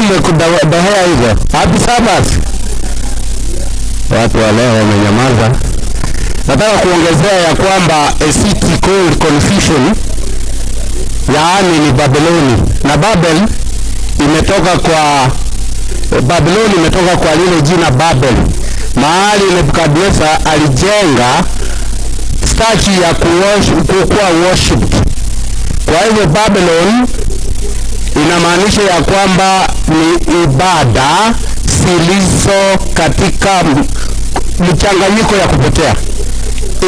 mbona mmekudahea hivyo? Happy Sabbath. Watu wa leo wamenyamaza. Nataka kuongezea ya kwamba a city called confusion, yaani ni Babyloni, na Babyloni imetoka kwa lile jina Babel, mahali Nebukadnezar alijenga statue ya kuwa worshipped. Kwa hivyo Babylon inamaanisha ya kwamba ni ibada zilizo katika mchanganyiko ya kupotea,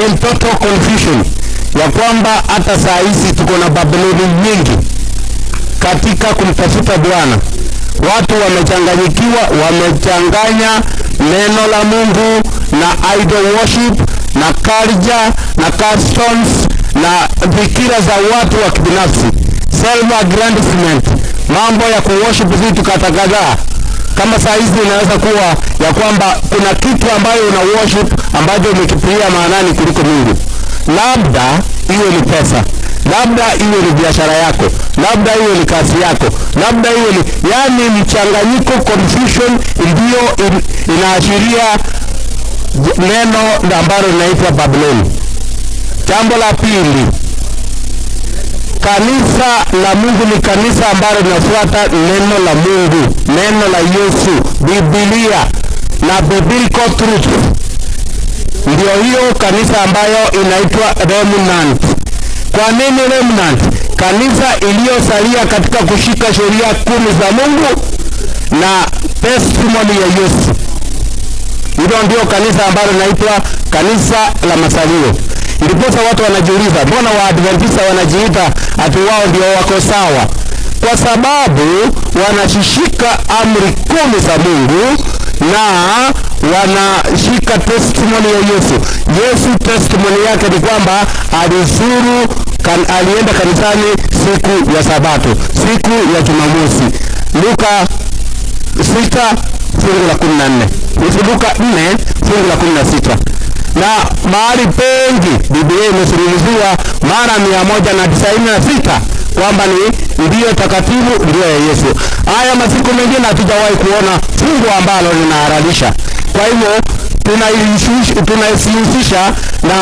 in total confusion, ya kwamba hata saa hizi tuko na Babyloni nyingi katika kumtafuta Bwana. Watu wamechanganyikiwa, wamechanganya neno la Mungu na idol worship na culture na customs na fikira za watu wa kibinafsi, self-aggrandizement, mambo ya kuworship vitu kadhaa. Kama saa hizi inaweza kuwa ya kwamba kuna kitu ambayo una worship ambacho umekipigia maanani kuliko Mungu. Labda iwe ni pesa, labda iwe ni biashara yako, labda iwe ni kazi yako, labda iwe ni yani mchanganyiko, confusion ndio inaashiria neno ambalo linaitwa Babyloni. Jambo la pili, kanisa la Mungu ni kanisa ambalo linafuata neno la Mungu, neno la Yesu, Biblia na biblical truth. Ndio hiyo kanisa ambayo inaitwa remnant. Kwa nini remnant? Kanisa iliyosalia katika kushika sheria 10 za Mungu na testimony ya Yesu. Hilo ndio kanisa ambalo linaitwa kanisa la masalio. Ndiposa watu wanajiuliza, mbona Waadventista wanajiita ati wao ndio wako sawa? Kwa sababu wanashika amri 10 za Mungu na wanashika testimony ya Yesu. Yesu testimony yake ni kwamba alienda kanisani siku ya Sabato, siku ya Jumamosi. Luka 6 fungu la 14. Luka 4 fungu la 16. Na mahali pengi Biblia imesuluhiwa mara 196 kwamba ni ndio takatifu, ndio ya Yesu. Haya masiku mengine hatujawahi kuona fungu ambalo linaharalisha. Kwa hivyo tunaisihusisha na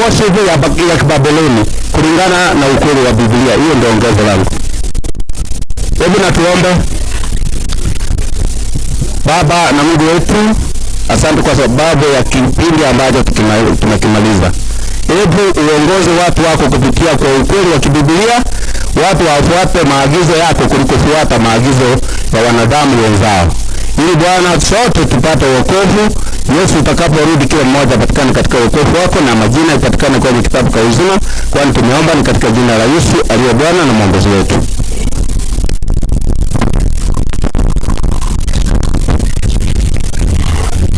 worship ya Babyloni kulingana na ukweli wa Biblia. Hiyo ndio ongezo langu. Hebu na tuombe. Baba na Mungu wetu, asante kwa sababu ya kipindi ambacho tunakimaliza. Hebu uongoze watu wako kupitia kwa ukweli wa Biblia, watu wafuate maagizo yako kuliko kufuata maagizo ya wanadamu wenzao. Ili Bwana sote tupate wokovu. Yesu utakaporudi kila mmoja patikane katika wokovu wako na majina yapatikane kwenye kitabu cha uzima. Kwani tumeomba ni katika jina la Yesu aliye Bwana na mwokozi wetu.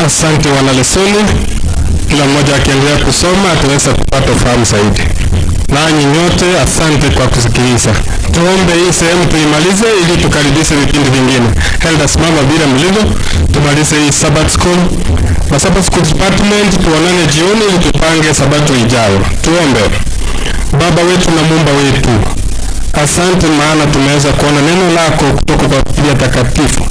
Asante wana lesoni. Kila mmoja akiendelea kusoma ataweza kupata ufahamu zaidi. Nanyi nyote asante kwa kusikiliza. Tuombe hii sehemu tuimalize ili tukaribishe vipindi vingine. Elda simama bila mlivyo, tumalize hii Sabbath School. Na Sabbath School Department tuonane jioni ili tupange Sabato ijayo. Tuombe. Baba wetu na Muumba wetu, asante maana tumeweza kuona neno lako kutoka kwa Biblia takatifu.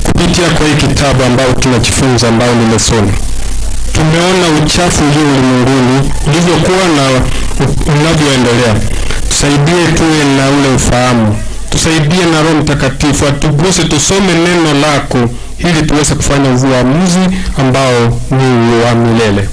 Kupitia kwa hii kitabu ambao tunajifunza ambao ni lesoni. Tumeona uchafu ulio ulimwenguni ulivyokuwa na unavyoendelea. Tusaidie tuwe na ule ufahamu. Tusaidie na Roho Mtakatifu atuguse tusome neno lako ili tuweze kufanya uamuzi ambao ni wa milele.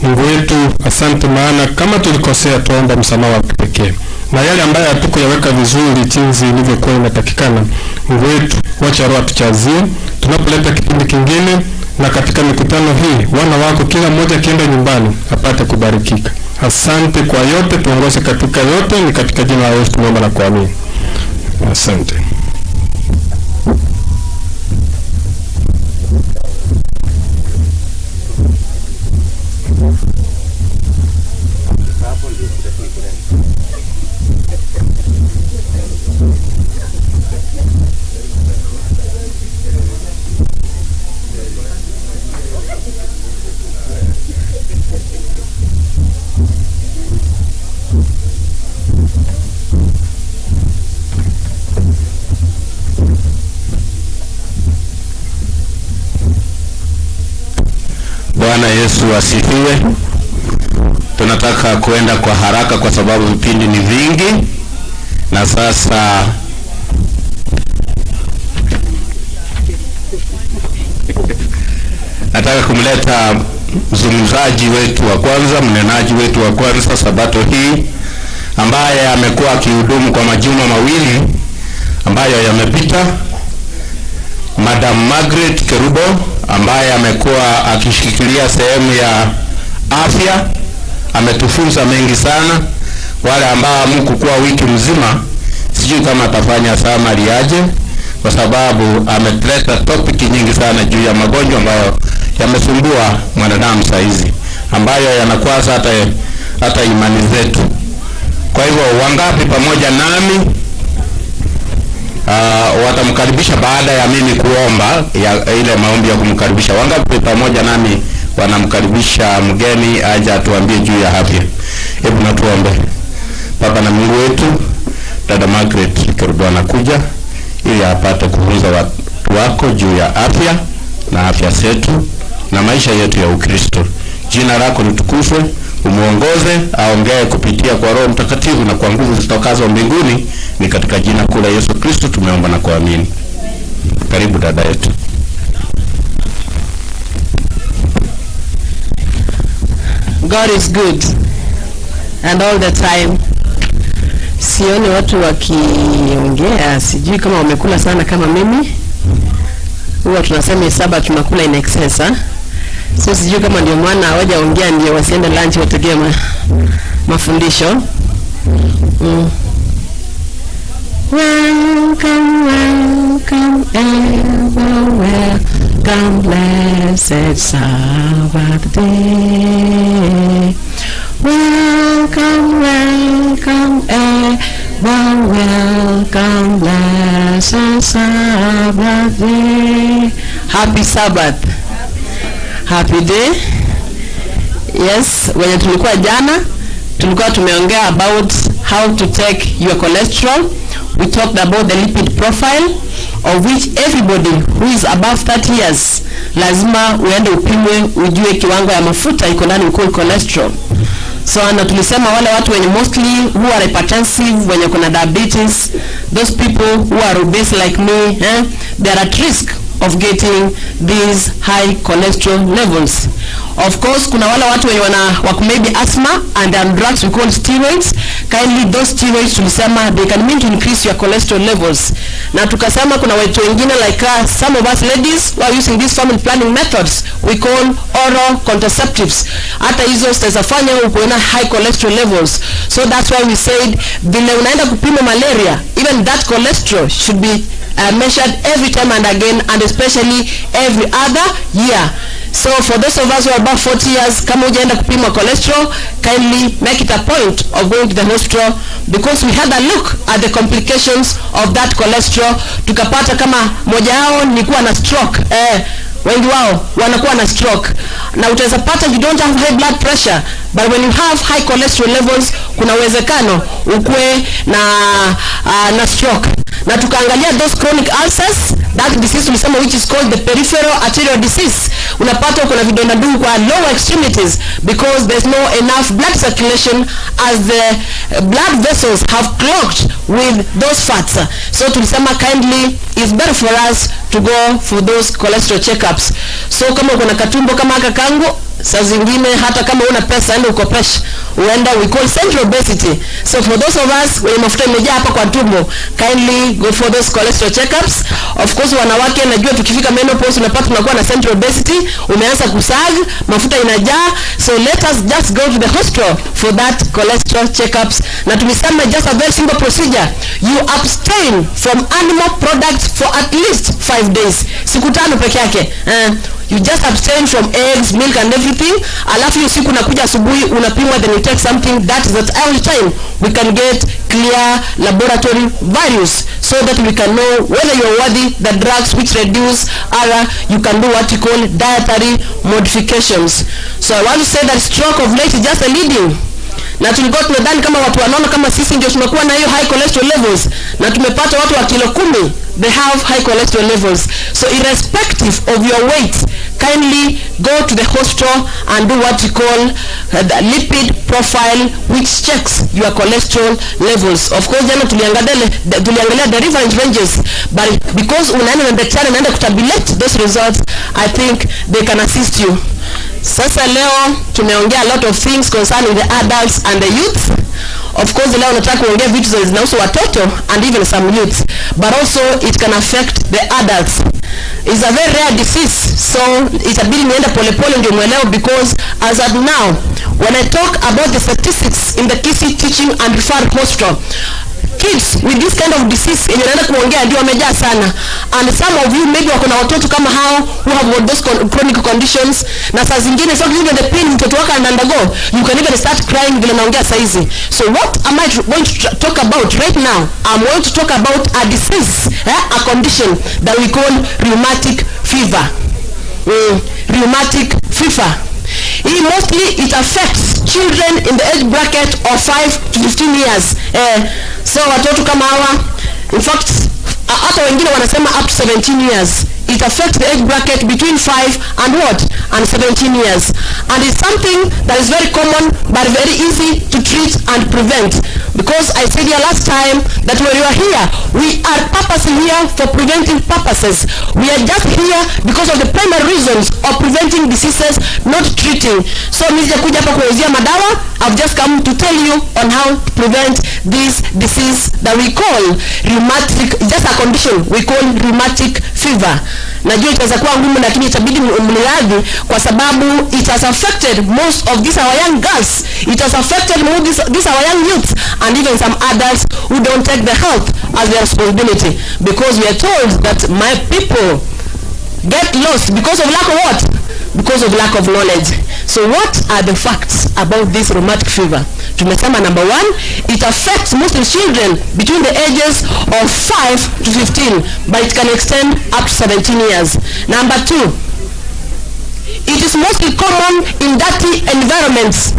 Mungu wetu, asante maana kama tulikosea tuomba msamaha wa pekee. Na yale ambayo hatukuyaweka vizuri jinsi ilivyokuwa inatakikana, Mungu wetu, wacha Roho atuchazie tunapoleta kipindi kingine. Na katika mikutano hii wana wako kila mmoja kienda nyumbani apate kubarikika. Asante kwa yote, tuongoze katika yote, ni katika jina la Yesu tunaomba na kuamini. Asante. Yesu asifiwe. Tunataka kuenda kwa haraka kwa sababu vipindi ni vingi, na sasa nataka kumleta mzungumzaji wetu wa kwanza, mnenaji wetu wa kwanza Sabato hii, ambaye amekuwa akihudumu kwa majuma mawili ambayo yamepita, Madam Margaret Kerubo, ambaye amekuwa akishikilia sehemu ya afya. Ametufunza mengi sana. Wale ambao hamkukuwa wiki mzima, sijui kama atafanya summary aje, kwa sababu ameleta topic nyingi sana juu ya magonjwa ambayo yamesumbua mwanadamu saizi, ambayo yanakwaza hata imani zetu. Kwa hivyo wangapi pamoja nami watamkaribisha baada ya mimi kuomba ile maombi ya kumkaribisha? Wangapi pamoja nami wanamkaribisha mgeni aje atuambie juu ya afya? Hebu na tuombe. Baba na Mungu wetu, dada Margaret Kerubo anakuja ili apate kufunza watu wako juu ya afya na afya zetu na maisha yetu ya Ukristo. Jina lako litukuzwe, umuongoze, aongee kupitia kwa Roho Mtakatifu na kwa nguvu zitokazo mbinguni. Ni katika jina kuu la Yesu Kristo tumeomba na kuamini. Karibu dada yetu. God is good and all the time. Sioni watu wakiongea, sijui kama wamekula sana kama mimi. Huwa tunasema Sabbath tunakula in excess, so sijui kama ndio maana hawajaongea ndio wasiende lunch wategee mafundisho. Welcome, welcome, welcome, blessed Sabbath day. Welcome, welcome, welcome, blessed Sabbath day. Happy Sabbath. Happy day. Yes, when tulikuwa jana, tulikuwa tumeongea about how to take your cholesterol. We talked about the lipid profile, of which everybody who is above 30 years lazima uende upimwe ujue kiwango ya mafuta iko ndani uko cholesterol. So ana tulisema wale watu wenye mostly who are hypertensive, wenye kuna diabetes, those people who are obese like me, they are at risk of getting these high cholesterol levels. Of course, kuna wale watu wenye wako maybe asthma and on drugs we call steroids. Kindly those steroids tulisema they can mean to increase your cholesterol levels. Na tukasema kuna watu wengine like some of us ladies who are using these family planning methods we call oral contraceptives. Hata hizo zitafanya uko na high cholesterol levels. So that's why we said vile unaenda kupima malaria, even that cholesterol should be measured every time and again, and especially every other year. So for those of us who are above 40 years, kama hujaenda kupima cholesterol, kindly make it a point of going to the hospital, because we had a look at the complications of that cholesterol. Tukapata kama moja yao ni kuwa na stroke. Wengi wao wanakuwa na stroke. Na utaweza pata you don't have high blood pressure, but when you have high cholesterol levels, kuna uwezekano ukue na stroke. Na tukaangalia those chronic ulcers, that disease tulisema which is called the peripheral arterial disease. Unapata kuna vidonda ndugu kwa lower extremities because there's no enough blood circulation as the blood vessels have clogged with those fats. So tulisema kindly it's better for us to go for those cholesterol checkups. So kama kuna katumbo kama haka kangu, saa zingine hata kama una pesa ende ukopesha, uenda we call central obesity. So for those of us wenye mafuta imejaa hapa kwa tumbo, kindly go for those cholesterol checkups. Of course wanawake najua tukifika menopause unapata tunakuwa na central obesity, umeanza kusag, mafuta inajaa. So let us just go to the hospital for that cholesterol checkups. Na tulisema just a very simple procedure. You abstain from animal products for at least 5 days. Siku 5 peke yake. You just abstain from eggs, milk and everything. Alafu hiyo siku nakuja asubuhi unapimwa, then you take something that is at every time we can get clear laboratory values so that we can know whether you are worthy the drugs which reduce or you can do what you call dietary modifications. So I want to say that stroke of late is just a leading. na tulikuwa tunadhani kama watu wanaona kama sisi ndio tunakuwa na hiyo high cholesterol levels, na tumepata watu wa kilo 10 they have high cholesterol levels. So irrespective of your weight, kindly go to the hospital and do what you call the lipid profile, which checks your cholesterol levels. Of course jana tuliangalia the reference ranges, but because unaenda na daktari anaenda kutabulate those results, I think they can assist you. Sasa leo tumeongea a lot of things concerning the adults and the youth. Of course leo nataka kuongea vitu zinahusu watoto and even some youth, but also it can affect the adults. It's a very rare disease, so itabidi nienda polepole ndio mwelewe, because as of now when I talk about the statistics in the Kisii Teaching and Referral Hospital, kids with this kind of disease inaenda kuongea ndio wamejaa sana, and some of you maybe wako na watoto kama hao who have got those chronic conditions, na saa zingine so even the pain mtoto wako undergo, you can even start crying vile naongea saa hizi. So what am I going to talk about right now? I'm going to talk about a disease, a condition that we call rheumatic fever. Rheumatic fever. Mostly it affects children in the age bracket of 5 to 15 years. So watoto kama hawa, in fact hata wengine wanasema up to 17 years. It affects the age bracket between 5 and what? And 17 years. And it's something that is very common but very easy to treat and prevent. Because I said here last time that when you are here, we are purposely here for preventing purposes. We are just here because of the primary reasons of preventing diseases, not treating. So nija kuja hapa kuelezea madawa. I've just come to tell you on how to prevent this disease that we call rheumatic, just a condition we call rheumatic fever. Najua itaweza kuwa ngumu, lakini itabidi mniradhi kwa sababu it has affected most of these our young girls. It has affected most of these our young youth and even some adults who don't take the health as their responsibility, because we are told that my people get lost because of lack of what? Because of lack of knowledge. So what are the facts about this rheumatic fever? Tumesema number 1, it affects mostly children between the ages of 5 to 15, but it can extend up to 17 years. Number 2, it is mostly common in dirty environments,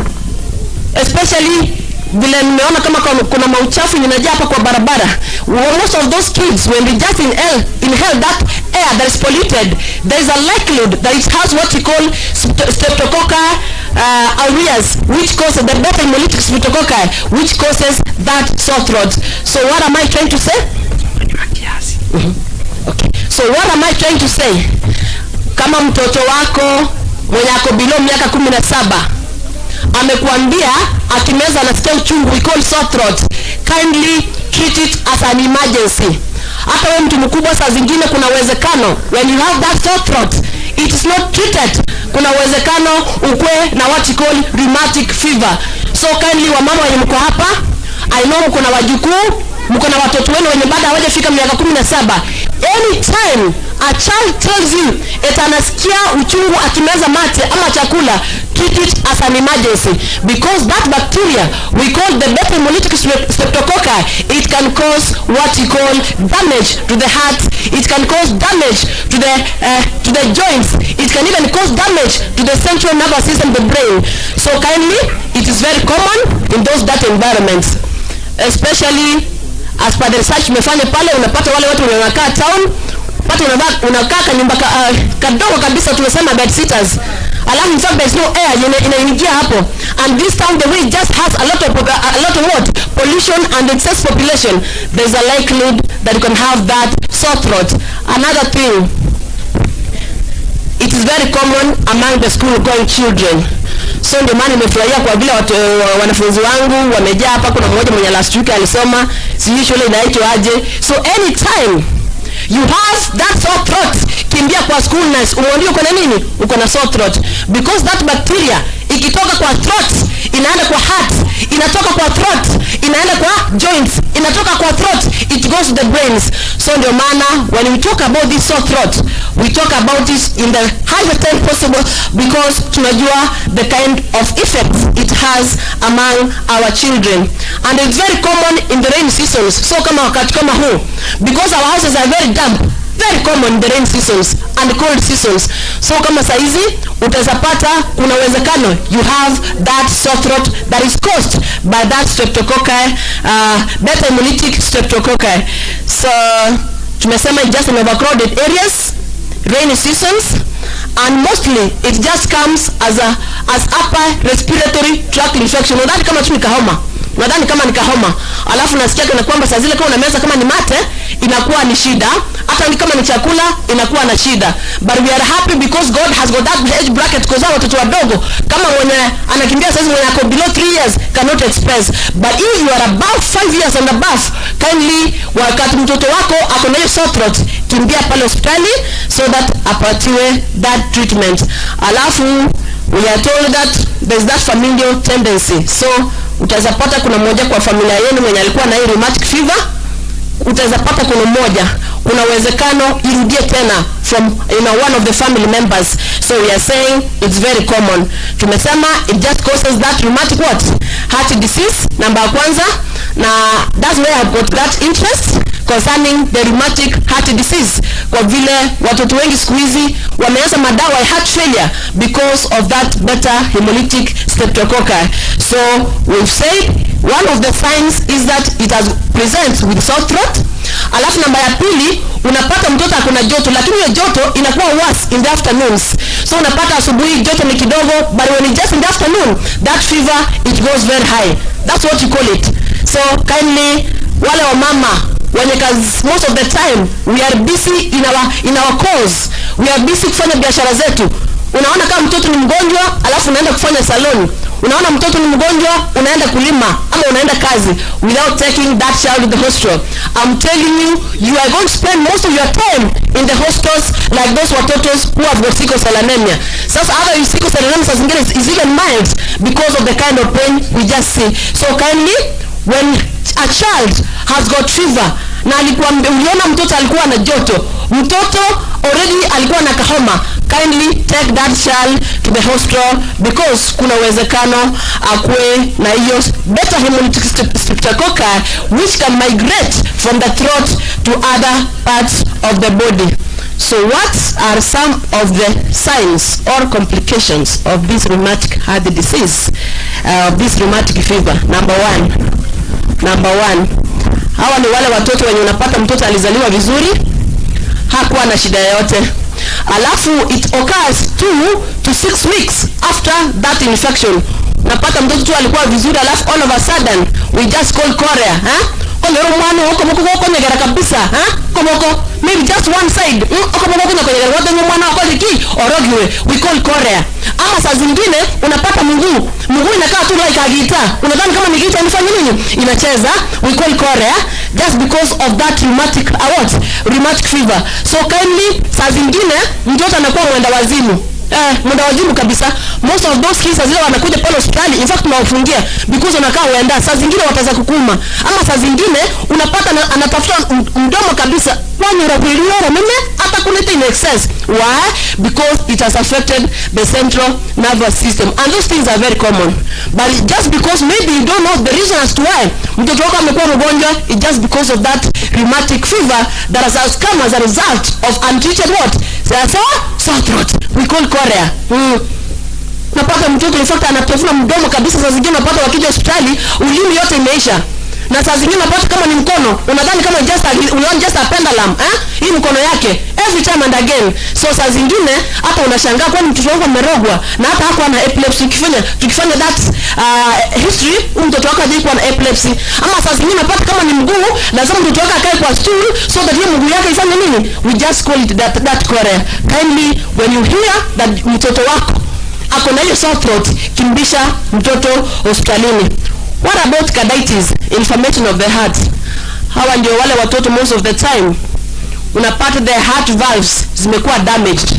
especially vile nimeona kama kuna mauchafu inajaa hapa kwa barabara. Most of those kids, when they just inhale that air that is polluted, there is a likelihood that it has what we call streptococci aureus, which causes the beta hemolytic streptococci, which causes that sore throat. So what am I trying to say? Okay. So what am I trying to say? Kama mtoto wako mwenye ako below miaka 17 amekuambia akimeza anasikia uchungu, we call sore throat, kindly treat it as an emergency. Hata wewe mtu mkubwa saa zingine kuna uwezekano when you have that sore throat, it is not treated, kuna uwezekano ukwe na what you call rheumatic fever. So kindly wamama wenye mko hapa, I know mko na wajukuu, mko na watoto wenu wenye bado hawajafika miaka 17, anytime a child tells you anasikia uchungu akimeza mate ama chakula, treat it as an emergency, because that bacteria we call the beta hemolytic streptococci, it can cause what you call damage to the heart, it can cause damage to the joints, it can even cause damage to the central nervous system, the brain. So kindly, it is very common in those dirty environments, especially as per the research umefanya pale. Unapata wale watu wanakaa town, pata unakaa kanyumba kadogo kabisa, tunasema bed sitters, alafu in fact there is no air inaingia hapo, and this town the way just has a lot of what? Pollution and excess population. There is a likelihood that you can have that sore throat. Another thing, it is very common among the school going children. So ndio maana nimefurahia kwa vile wanafunzi wangu wamejaa hapa. Kuna mmoja mwenye last week alisoma sijui shule inaitwa aje. So anytime you have that sore throat, kimbia kwa school nurse umwambie uko na nini, uko na sore throat, because that bacteria ikitoka kwa throat inaenda kwa heart, inatoka kwa throat inaenda kwa joints, inatoka kwa throat it goes to the brains. So ndio maana when we talk about this sore throat, we talk about this in the highest time possible, because tunajua the kind of effects it has among our children, and it's very common in the rain seasons. So kama wakati kama huu, because our houses are very damp, very common in the rain seasons and cold seasons. So kama saizi utazapata kuna uwezekano you have that sore throat that is caused by that streptococci, beta hemolytic streptococci. So tumesema just in overcrowded areas, rainy seasons, and mostly it just comes as upper respiratory tract infection. Nadhani kama tu nikahoma, alafu nasikia kana kwamba saa zile kama unameza kama ni mate inakuwa ni shida, hata kama ni chakula inakuwa na shida. But we are happy because God has got that age bracket kwa watoto wadogo kama mwenye anakimbia sasa mwenye ako below 3 years cannot express. But if you are above 5 years and above, kindly wakati mtoto wako ako na sore throat, kimbia pale hospitali so that apatiwe that treatment. Alafu we are told that there's that familial tendency. So utazapata kuna mmoja kwa familia yenu mwenye alikuwa na rheumatic fever, utazapata kuna uwezekano irudie tena from one of the family members. So we are saying it's very common. Tumesema it just causes that rheumatic heart disease number kwanza, na that's where I've got that interest concerning the rheumatic heart disease, kwa vile watoto wengi siku hizi wameanza madawa ya heart failure because of that beta hemolytic streptococci. So we've said one of the signs is that it has presents with sore throat. Alafu namba ya pili, unapata mtoto akona joto, lakini hiyo joto inakuwa worse in the afternoons. So unapata asubuhi joto ni kidogo, but when it's just in the afternoon, that fever it goes very high. That's what you call it. So kindly wale wa mama wenye kazi, most of the time we are busy in our cause. We are busy kufanya biashara zetu. Unaona kama mtoto ni mgonjwa alafu unaenda kufanya salon. Unaona mtoto ni mgonjwa unaenda kulima ama unaenda kazi without taking that child to the hospital. I'm telling you, you are going to spend most of your time in the hospitals like those watotos who have got sickle cell anemia. Sasa other sickle cell anemia is even mild because of the kind of pain we just see. So kindly, when a child has got fever na uliona mtoto alikuwa na joto, mtoto already alikuwa na kahoma, kindly take that child to the hospital because kuna uwezekano akue na hiyo beta hemolytic streptococci which can migrate from the throat to other parts of the body. So what are some of the signs or complications of this rheumatic heart disease, this rheumatic fever? Number one, hawa ni wale watoto wenye unapata mtoto alizaliwa vizuri, hakuwa na shida yoyote. Alafu it occurs 2 to 6 weeks after that infection. Unapata mtoto tu alikuwa vizuri, alafu all of a sudden we just call chorea, kwa leo mwana huko nyegera kabisa, komoko maybe just one side, komoko na kwenye wote mwana wako liki orogiwe, we call chorea. Ama saa zingine unapata mguu inakaa tu like a guitar, unadhani kama ni guitar inafanya nini, inacheza, we call chorea just because of that rheumatic fever. So kindly saa zingine mtoto anakuwa mwenda wazimu kabisa. Most of those cases zile wanakuja pale hospitali, in fact tunawafungia because wanakaa uenda, saa zingine wataza kukuma, ama saa zingine unapata anatafuta mdomo kabisa, kwani unapiliwa mimi hata kuleta in excess. Why? Because it has affected the central nervous system, and those things are very common. But just because maybe you don't know the reason as to why mtoto wako amekuwa mgonjwa, it just because of that rheumatic fever that has come as a result of untreated sore throat. We call chorea. Napata mtoto in fact anatafuna mdomo kabisa, saa zingine napata wakija hospitali ulimi yote imeisha. Na saa zingine napata kama ni mkono, unadhani kama just a pendulum, hii mkono yake every time and again. So saa zingine hata unashangaa kwani mtoto wako amerogwa na hata hakuwa na epilepsy. Tukifanya that history, mtoto wako hajaikuwa na epilepsy. Ama saa zingine napata kama ni mguu, lazima mtoto wako akae kwa stool so that hiyo mguu yake ifanye nini, we just call it that chorea. Kindly when you hear that mtoto wako ako na hiyo sore throat, kimbisha mtoto hospitalini. What about carditis, inflammation of the heart? Hawa ndio wale watoto most of the time unapata their heart valves zimekuwa damaged.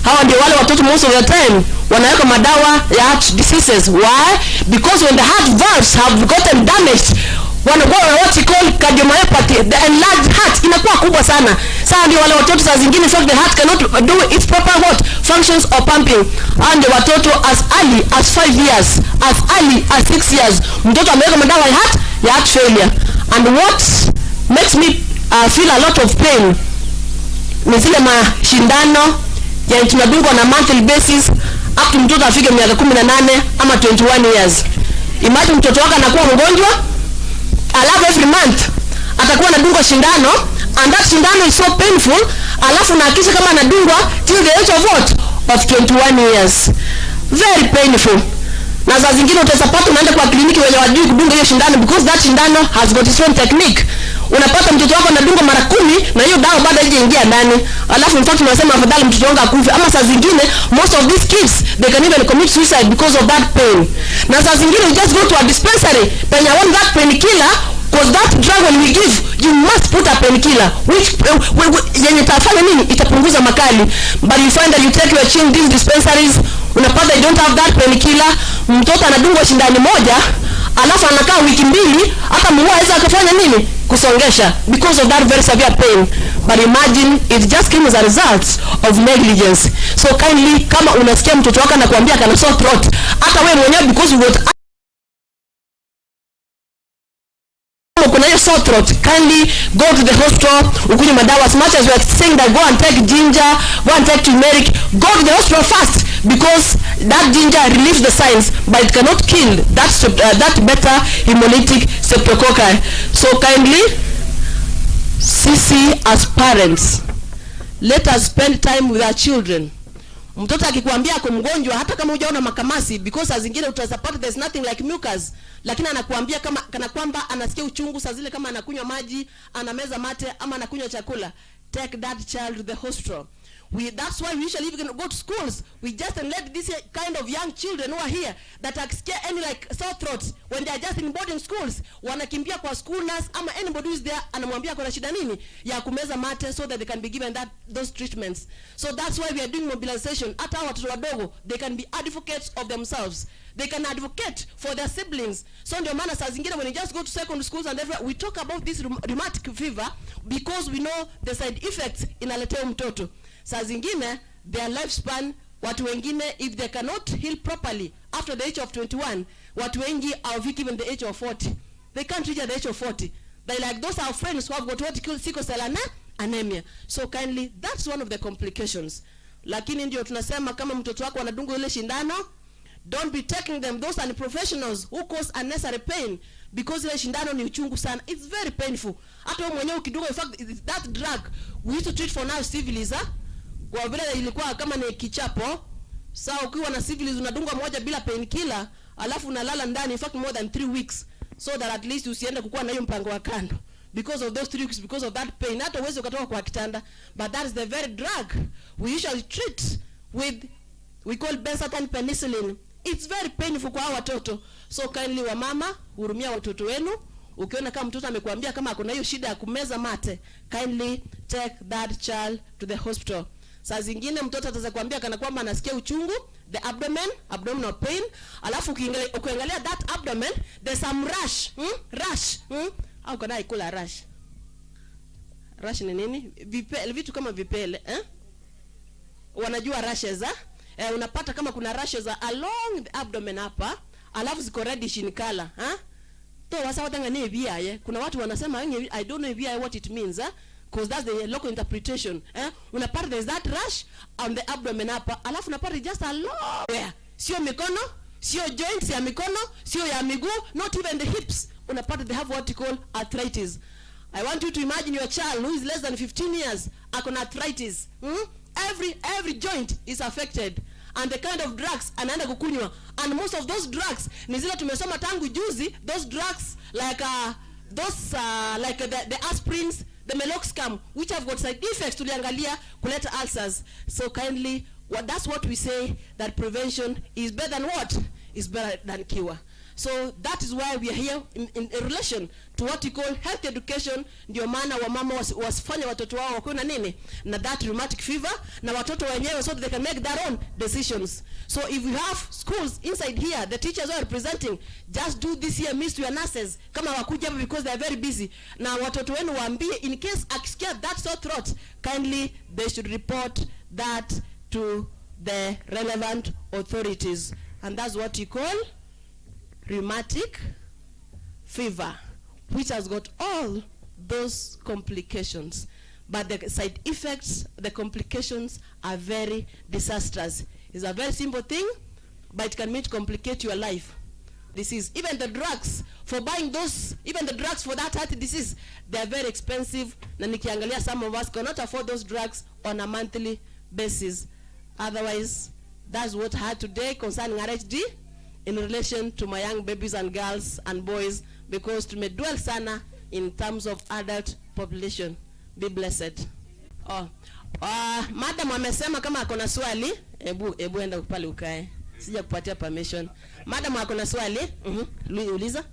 Hawa ndio wale watoto most of the time wanaweka madawa ya heart diseases. Why? Because when the heart valves have gotten damaged, wanakuwa what we call cardiomyopathy, the enlarged heart inakuwa kubwa sana. Sasa ndio wale watoto saa zingine so the heart cannot do its proper functions or pumping. And watoto as early as 5 years, as early as 6 years, mtoto ameweka madawa ya heart failure. And what makes me feel a lot of pain ni zile mashindano ya tunadungwa na monthly basis up to mtoto afike miaka 18 ama 21 years. Imagine mtoto wako anakuwa mgonjwa, alafu every month atakuwa anadungwa shindano, and that shindano is so painful, alafu na kisha kama anadungwa till the age of what? Of 21 years. Very painful. Na saa zingine utapata unaenda kwa kliniki wenye wajui kudunga hiyo shindano because that shindano has got its own technique. Unapata mtoto wako anadungwa mara 10 na hiyo dawa bado haijaingia ndani. Alafu in fact tunasema afadhali mtoto wangu akufe. Ama saa zingine most of these kids they can even commit suicide because of that pain. Na saa zingine you just go to a dispensary penye want that painkiller, because that drug when we give you must put a painkiller which yenye tafanya nini itapunguza makali, but you find that you take your children these dispensaries, unapata they don't have that painkiller. Mtoto anadungwa shindani moja alafu anakaa wiki 2 hata mwa haweza akafanya nini kusongesha because of that very severe pain. But imagine it just came as a result of negligence. So kindly, kama unasikia mtoto wako anakuambia kana sore throat, hata wewe mwenyewe because you got kuna hiyo sore throat, kindly go to the hospital, ukunywe madawa. As much as we are saying that go and take ginger, go and take turmeric, go to the hospital first, because that ginger relieves the signs, but it cannot kill that beta hemolytic streptococci. So kindly, sisi as parents, let us spend time with our children. Mtoto akikwambia ako mgonjwa, hata kama hujaona makamasi, because as zingine utazapata there's nothing like mucus, lakini anakuambia kama kana kwamba anasikia uchungu saa zile kama anakunywa maji, anameza mate ama anakunywa chakula, take that child to the hospital. That's why we usually even go to schools. We just let these kind of young children who are here that are scared any like sore throats when they are just in boarding schools, wanakimbia kwa school nurse ama anybody who is there anamwambia kuna shida nini ya kumeza mate so that they can be given those treatments. So that's why we are doing mobilization. Hata watoto wadogo, they can be advocates of themselves. They can advocate for their siblings. So ndio maana saa zingine when you just go to secondary schools and everywhere, we talk about this rheumatic fever because we know the side effects inaletea mtoto. Saa zingine their lifespan, watu wengine if they cannot heal properly after the age of 21, watu wengi are even the age of 40. They can't reach at the age of 40. They like those are friends who have got what called sickle cell anemia. So kindly, that's one of the complications. Lakini ndio tunasema kama mtoto wako anadungwa ile shindano, don't be taking them. Those are the professionals who cause unnecessary pain because ile shindano ni uchungu sana. It's very painful. Hata wewe mwenyewe ukidungwa, in fact that drug we used to treat for now syphilis, kwa vile ilikuwa kama ni kichapo. Sasa ukiwa na syphilis unadungwa moja bila painkiller, alafu unalala ndani in fact more than 3 weeks, so that at least usiende kukua na hiyo mpango wa kando because of those 3 weeks, because of that pain. Hata uweze ukatoka kwa kitanda, but that is the very drug we usually treat with, we call benzathine penicillin. It's very painful kwa watoto. So kindly wa mama, hurumia watoto wenu. Ukiona kama mtoto amekuambia kama kuna hiyo shida ya kumeza mate, kindly take that child to the hospital. Saa zingine mtoto ataweza kuambia kana kwamba anasikia uchungu, the abdominal pain, alafu ukiangalia that abdomen there's some rash. Au kana ikula rash. Rash ni nini? Vipele, vitu kama vipele, wanajua rashes, unapata kama kuna rashes along the abdomen hapa, alafu ziko reddish in color, to wasa watanga ni VI. Kuna watu wanasema I don't know VI what it means, because that's the local interpretation. Unapata there's that rash on the abdomen hapa, alafu unapata just a long, sio mikono, sio joints ya mikono, sio ya miguu, not even the hips. Unapata they have what you call arthritis. I want you to imagine your child who is less than 15 years akona arthritis. Every joint is affected, and the kind of drugs anaenda kukunywa, and most of those drugs ni zile tumesoma tangu juzi, those drugs like like the aspirins, the meloxicam, which have got side effects tuliangalia kuleta ulcers. So kindly, that's what we say, that prevention is better than what? Is better than cure. So that is why we are here in relation to what we call health education. Ndio maana wamama wasifanya watoto wao wakiwa na nini na that rheumatic fever, na watoto wenyewe so that they can make their own decisions. So if we have schools inside here, the teachers are representing, just do this here means to your nurses kama wakuja hapa because they are very busy. Na watoto wenu waambie in case akisikia that sore throat, kindly they should report that to the relevant authorities, and that's what you call rheumatic fever, which has got all those complications. but the side effects, the complications are very disastrous. It's a very simple thing, but it can complicate your life. Disease. Even the drugs for buying those, even the drugs for that heart disease, they are very expensive. Na nikiangalia, some of us cannot afford those drugs on a monthly basis. Otherwise, that's what I had today concerning RHD in relation to my young babies and girls and boys, because tumedwell sana in terms of adult population. Be blessed. Madam amesema kama akona swali, ebu enda pale ukae. Sija kupatia permission. Madam akona swali? Uliza.